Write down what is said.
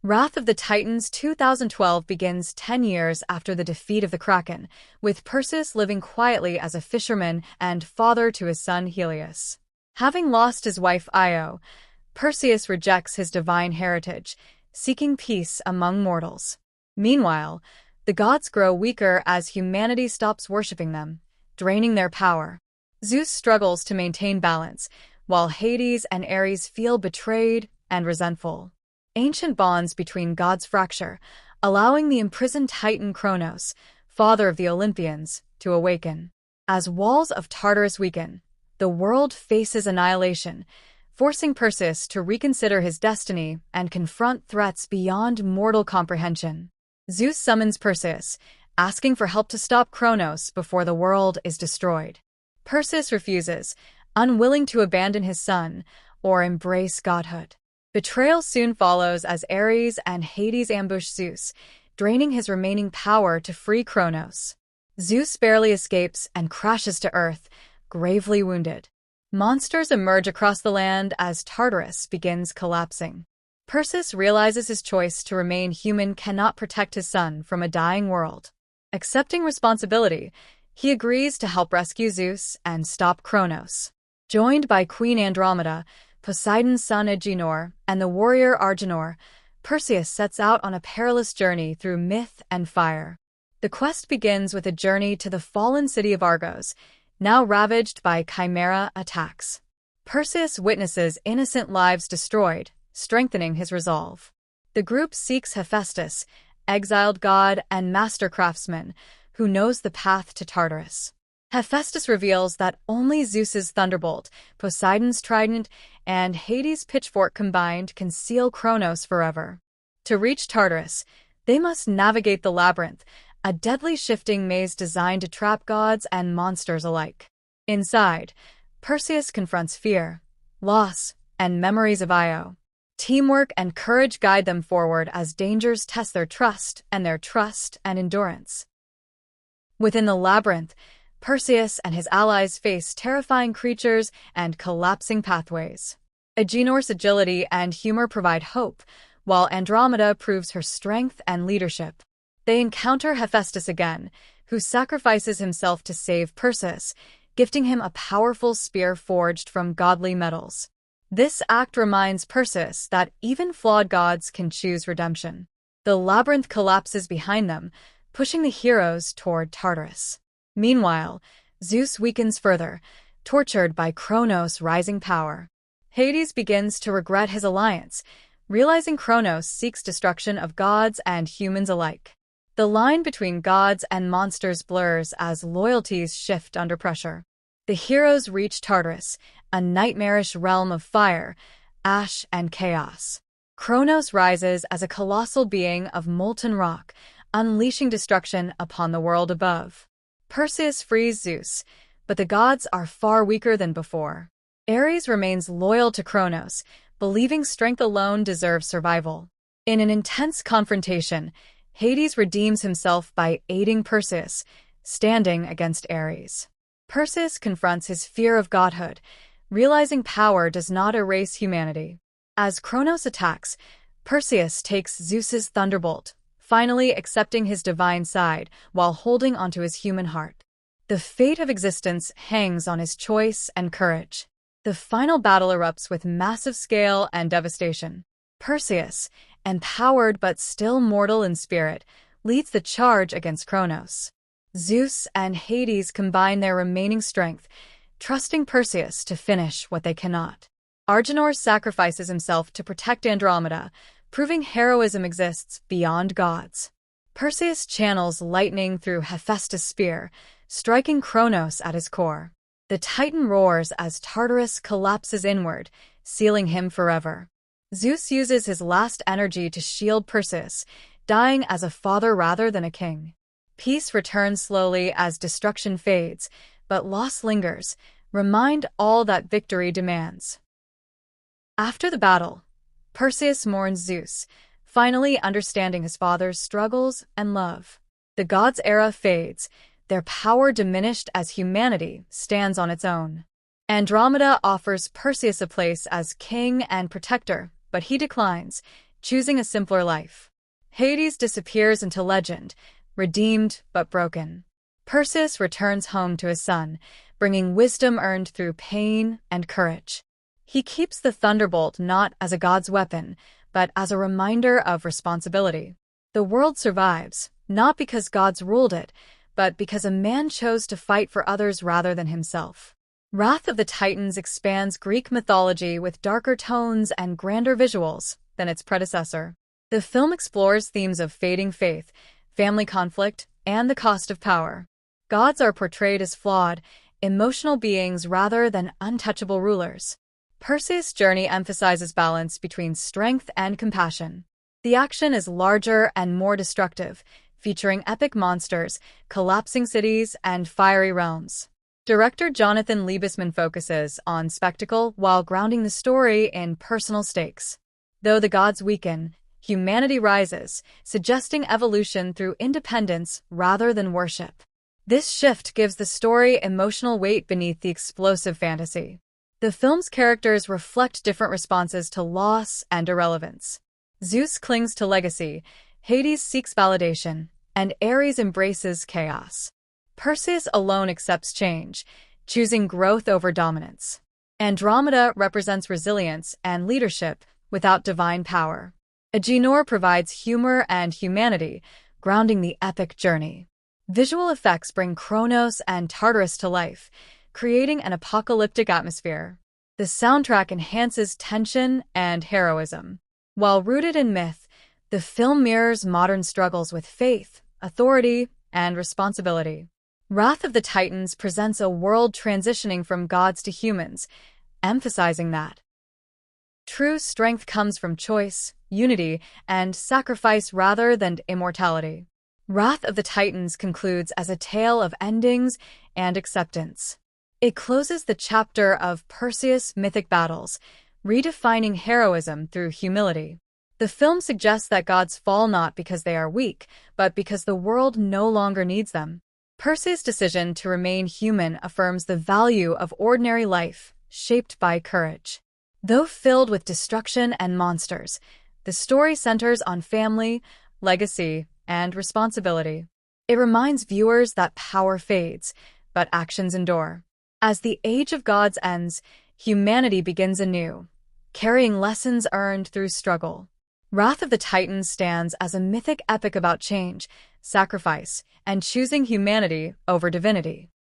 Wrath of the Titans 2012 begins 10 years after the defeat of the Kraken, with Perseus living quietly as a fisherman and father to his son Helios. Having lost his wife Io, Perseus rejects his divine heritage, seeking peace among mortals. Meanwhile, the gods grow weaker as humanity stops worshipping them, draining their power. Zeus struggles to maintain balance, while Hades and Ares feel betrayed and resentful. Ancient bonds between gods fracture, allowing the imprisoned Titan Kronos, father of the Olympians, to awaken. As walls of Tartarus weaken, the world faces annihilation, forcing Perseus to reconsider his destiny and confront threats beyond mortal comprehension. Zeus summons Perseus, asking for help to stop Kronos before the world is destroyed. Perseus refuses, unwilling to abandon his son or embrace godhood. Betrayal soon follows as Ares and Hades ambush Zeus, draining his remaining power to free Kronos. Zeus barely escapes and crashes to Earth, gravely wounded. Monsters emerge across the land as Tartarus begins collapsing. Perseus realizes his choice to remain human cannot protect his son from a dying world. Accepting responsibility, he agrees to help rescue Zeus and stop Kronos. Joined by Queen Andromeda, Poseidon's son Agenor, and the warrior Argenor, Perseus sets out on a perilous journey through myth and fire. The quest begins with a journey to the fallen city of Argos, now ravaged by chimera attacks. Perseus witnesses innocent lives destroyed, strengthening his resolve. The group seeks Hephaestus, exiled god and master craftsman, who knows the path to Tartarus. Hephaestus reveals that only Zeus's thunderbolt, Poseidon's trident, and Hades' pitchfork combined can seal Kronos forever. To reach Tartarus, they must navigate the labyrinth, a deadly shifting maze designed to trap gods and monsters alike. Inside, Perseus confronts fear, loss, and memories of Io. Teamwork and courage guide them forward as dangers test their trust and endurance. Within the labyrinth, Perseus and his allies face terrifying creatures and collapsing pathways. Agenor's agility and humor provide hope, while Andromeda proves her strength and leadership. They encounter Hephaestus again, who sacrifices himself to save Perseus, gifting him a powerful spear forged from godly metals. This act reminds Perseus that even flawed gods can choose redemption. The labyrinth collapses behind them, pushing the heroes toward Tartarus. Meanwhile, Zeus weakens further, tortured by Kronos' rising power. Hades begins to regret his alliance, realizing Kronos seeks destruction of gods and humans alike. The line between gods and monsters blurs as loyalties shift under pressure. The heroes reach Tartarus, a nightmarish realm of fire, ash, and chaos. Kronos rises as a colossal being of molten rock, unleashing destruction upon the world above. Perseus frees Zeus, but the gods are far weaker than before. Ares remains loyal to Kronos, believing strength alone deserves survival. In an intense confrontation, Hades redeems himself by aiding Perseus, standing against Ares. Perseus confronts his fear of godhood, realizing power does not erase humanity. As Kronos attacks, Perseus takes Zeus's thunderbolt, finally accepting his divine side while holding onto his human heart. The fate of existence hangs on his choice and courage. The final battle erupts with massive scale and devastation. Perseus, empowered but still mortal in spirit, leads the charge against Kronos. Zeus and Hades combine their remaining strength, trusting Perseus to finish what they cannot. Argenor sacrifices himself to protect Andromeda, proving heroism exists beyond gods. Perseus channels lightning through Hephaestus' spear, striking Kronos at his core. The Titan roars as Tartarus collapses inward, sealing him forever. Zeus uses his last energy to shield Perseus, dying as a father rather than a king. Peace returns slowly as destruction fades, but loss lingers, remind all that victory demands. After the battle, Perseus mourns Zeus, finally understanding his father's struggles and love. The gods' era fades, their power diminished as humanity stands on its own. Andromeda offers Perseus a place as king and protector, but he declines, choosing a simpler life. Hades disappears into legend, redeemed but broken. Perseus returns home to his son, bringing wisdom earned through pain and courage. He keeps the thunderbolt not as a god's weapon, but as a reminder of responsibility. The world survives, not because gods ruled it, but because a man chose to fight for others rather than himself. Wrath of the Titans expands Greek mythology with darker tones and grander visuals than its predecessor. The film explores themes of fading faith, family conflict, and the cost of power. Gods are portrayed as flawed, emotional beings rather than untouchable rulers. Perseus' journey emphasizes balance between strength and compassion. The action is larger and more destructive, featuring epic monsters, collapsing cities, and fiery realms. Director Jonathan Liebesman focuses on spectacle while grounding the story in personal stakes. Though the gods weaken, humanity rises, suggesting evolution through independence rather than worship. This shift gives the story emotional weight beneath the explosive fantasy. The film's characters reflect different responses to loss and irrelevance. Zeus clings to legacy, Hades seeks validation, and Ares embraces chaos. Perseus alone accepts change, choosing growth over dominance. Andromeda represents resilience and leadership without divine power. Agenor provides humor and humanity, grounding the epic journey. Visual effects bring Kronos and Tartarus to life, creating an apocalyptic atmosphere. The soundtrack enhances tension and heroism. While rooted in myth, the film mirrors modern struggles with faith, authority, and responsibility. Wrath of the Titans presents a world transitioning from gods to humans, emphasizing that true strength comes from choice, unity, and sacrifice rather than immortality. Wrath of the Titans concludes as a tale of endings and acceptance. It closes the chapter of Perseus' mythic battles, redefining heroism through humility. The film suggests that gods fall not because they are weak, but because the world no longer needs them. Perseus' decision to remain human affirms the value of ordinary life, shaped by courage. Though filled with destruction and monsters, the story centers on family, legacy, and responsibility. It reminds viewers that power fades, but actions endure. As the Age of Gods ends, humanity begins anew, carrying lessons earned through struggle. Wrath of the Titans stands as a mythic epic about change, sacrifice, and choosing humanity over divinity.